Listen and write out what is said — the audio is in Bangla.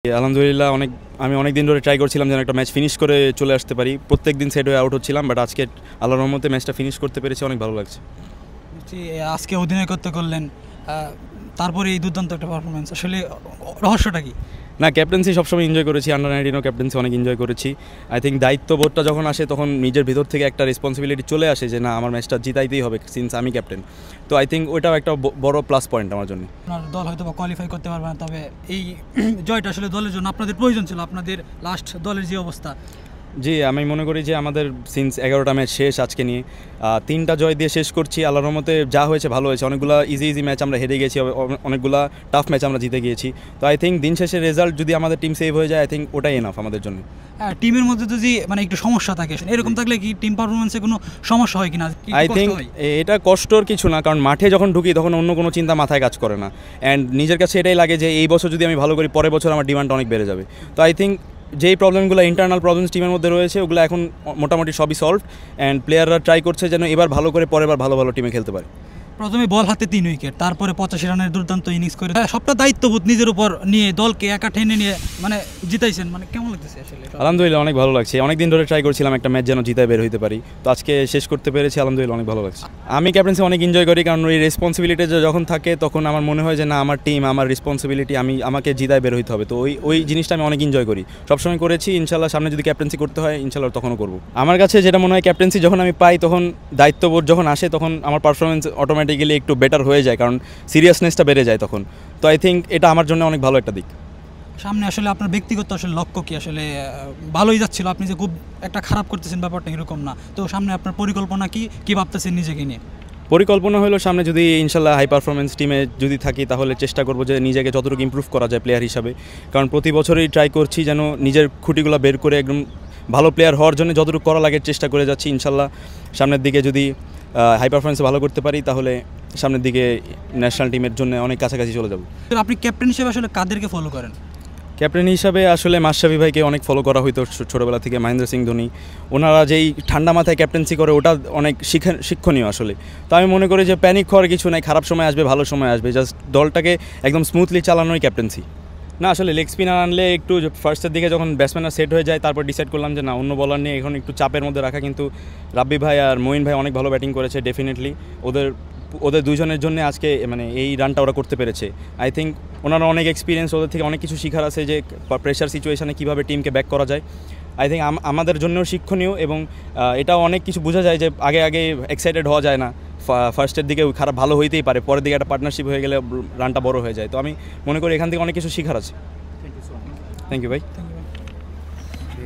আলহামদুলিল্লাহ আমি অনেক দিন ধরে ট্রাই করছিলাম যেন একটা ম্যাচ ফিনিশ করে চলে আসতে পারি। প্রত্যেক দিন সেট হয়ে আউট হচ্ছিলাম, বাট আজকে আল্লাহর রহমতে ম্যাচটা ফিনিশ করতে পেরেছি, অনেক ভালো লাগছে। আজকে অধিনায়কত্ব করলেন, তারপরে এই দুর্দান্ত একটা পারফরমেন্স, আসলে রহস্যটা কি? না, ক্যাপ্টেন্সি সবসময় এনজয় করেছি, আন্ডার-19 ক্যাপ্টেন্সি অনেক এনজয় করেছি। আই থিঙ্ক দায়িত্ববোধটা যখন আসে তখন নিজের ভিতর থেকে একটা রেসপন্সিবিলিটি চলে আসে যে না, আমার ম্যাচটা জিতাইতেই হবে সিন্স আমি ক্যাপ্টেন। তো আই থিঙ্ক ওইটাও একটা বড় প্লাস পয়েন্ট আমার জন্য। আপনার দল হয়তো বা কোয়ালিফাই করতে পারবে না, তবে এই জয়টা আসলে দলের জন্য আপনাদের প্রয়োজন ছিল, আপনাদের লাস্ট দলের যে অবস্থা। জি, আমি মনে করি যে আমাদের সিন্স 11টা ম্যাচ শেষ আজকে নিয়ে 3টা জয় দিয়ে শেষ করছি। আল্লাহর রহমতে যা হয়েছে ভালো হয়েছে। অনেকগুলো ইজি ম্যাচ আমরা হেরে গেছি, অনেকগুলো টাফ ম্যাচ আমরা জিতে গিয়েছি। তো আই থিঙ্ক দিন শেষে রেজাল্ট যদি আমাদের টিম সেভ হয়ে যায়, আই থিঙ্ক ওটাই এনাফ আমাদের জন্য। হ্যাঁ, টিমের মধ্যে যদি মানে একটু সমস্যা থাকে, এরকম থাকলে কি টিম পারফরমেন্সে কোনো সমস্যা হয় কিনা? আই থিঙ্ক এটা কষ্টর কিছু না, কারণ মাঠে যখন ঢুকি তখন অন্য কোনো চিন্তা মাথায় কাজ করে না। অ্যান্ড নিজের কাছে এটাই লাগে যে এই বছর যদি আমি ভালো করি, পরের বছর আমার ডিমান্ড অনেক বেড়ে যাবে। তো আই থিঙ্ক যেই প্রবলেমগুলো ইন্টারনাল প্রবলেমস টিমের মধ্যে রয়েছে ওগুলো এখন মোটামুটি সবই সলভ, অ্যান্ড প্লেয়াররা ট্রাই করছে যেন এবার ভালো করে পরের বার ভালো ভালো টিমে খেলতে পারে। প্রথমে বল হাতে 3 উইকেট, তারপরে 85 রানের দুর্দান্ত ইনিংস করে সবটা দায়িত্ববোধ নিজের উপর নিয়ে দলকে একা টেনে নিয়ে মানে জিতাইছেন, মানে কেমন লাগতেছে আসলে? আলহামদুলিল্লাহ অনেক ভালো লাগছে। অনেক দিন ধরে ট্রাই করছিলাম একটা ম্যাচ যেন জিতায় বের হইতে পারি, তো আজকে শেষ করতে পেরেছি, আলহামদুলিল্লাহ অনেক ভালো লাগছে। আমি ক্যাপ্টেন্সি অনেক এনজয় করি, কারণ ওই রেসপন্সিবিলিটি যখন থাকে তখন আমার মনে হয় যে না, আমার টিম, আমার রেসপন্সিবিলিটি, আমাকে জিতায় বের হইতে হবে। তো ওই জিনিসটা আমি অনেক এনজয় করি, সবসময় করেছি। ইনশাল্লাহ সামনে যদি ক্যাপ্টেন্সি করতে হয় ইনশাল্লাহ তখনও করবো। আমার কাছে যেটা মনে হয়, ক্যাপ্টেন্সি যখন আমি পাই তখন দায়িত্ববোধ যখন আসে তখন আমার পারফরমেন্স অটোমেটিক্যালি একটু বেটার হয়ে যায়, কারণ সিরিয়াসনেসটা বেড়ে যায় তখন। তো আই থিঙ্ক এটা আমার জন্য অনেক ভালো একটা দিক। সামনে আসলে আপনার ব্যক্তিগত আসলে লক্ষ্য কি? আসলে ভালোই যাচ্ছিল, আপনি যে খুব একটা খারাপ করতেছেন ব্যাপারটা এরকম না। তো সামনে আপনার পরিকল্পনা কি ভাবতেছেন নিজেকে নিয়ে? পরিকল্পনা হলো সামনে যদি ইনশাল্লাহ হাই পারফরমেন্স টিমে যদি থাকি তাহলে চেষ্টা করবো যে নিজেকে যতটুকু ইমপ্রুভ করা যায় প্লেয়ার হিসাবে, কারণ প্রতি বছরই ট্রাই করছি যেন নিজের খুঁটিগুলো বের করে একদম ভালো প্লেয়ার হওয়ার জন্য যতটুকু করা লাগে চেষ্টা করে যাচ্ছি। ইনশাল্লাহ সামনের দিকে যদি হাই পারফরমেন্সে ভালো করতে পারি তাহলে সামনের দিকে ন্যাশনাল টিমের জন্য অনেক কাছাকাছি চলে যাব। আপনি ক্যাপ্টেন হিসেবে আসলে কাদেরকে ফলো করেন? ক্যাপ্টেন হিসাবে আসলে মাশরাফি ভাইকে অনেক ফলো করা হইতো ছোটোবেলা থেকে, মহেন্দ্র সিং ধোনি। ওনারা যেই ঠান্ডা মাথায় ক্যাপ্টেন্সি করে ওটা অনেক শিক্ষণীয় আসলে। তো আমি মনে করি যে প্যানিক হওয়ার কিছু নাই, খারাপ সময় আসবে, ভালো সময় আসবে, জাস্ট দলটাকে একদম স্মুথলি চালানোই ক্যাপ্টেন্সি। না, আসলে লেগ স্পিনার আনলে একটু ফার্স্টের দিকে যখন ব্যাটসম্যানরা সেট হয়ে যায় তারপর ডিসাইড করলাম যে না, অন্য বলার নিয়ে এখন একটু চাপের মধ্যে রাখা। কিন্তু রাব্বি ভাই আর মঈন ভাই অনেক ভালো ব্যাটিং করেছে, ডেফিনেটলি ওদের দুজনের জন্য আজকে মানে এই রানটা ওরা করতে পেরেছে। আই থিঙ্ক ওনারা অনেক এক্সপিরিয়েন্স, ওদের থেকে অনেক কিছু শেখার আছে যে প্রেশার সিচুয়েশানে কীভাবে টিমকে ব্যাক করা যায়। আই থিঙ্ক আমাদের জন্যও শিক্ষণীয়, এবং এটাও অনেক কিছু বোঝা যায় যে আগে এক্সাইটেড হওয়া যায় না। ফার্স্টের দিকে খারাপ ভালো হইতেই পারে, পরের দিকে একটা পার্টনারশিপ হয়ে গেলে রানটা বড় হয়ে যায়। তো আমি মনে করি এখান থেকে অনেক কিছু শেখার আছে। থ্যাংক ইউ ভাই।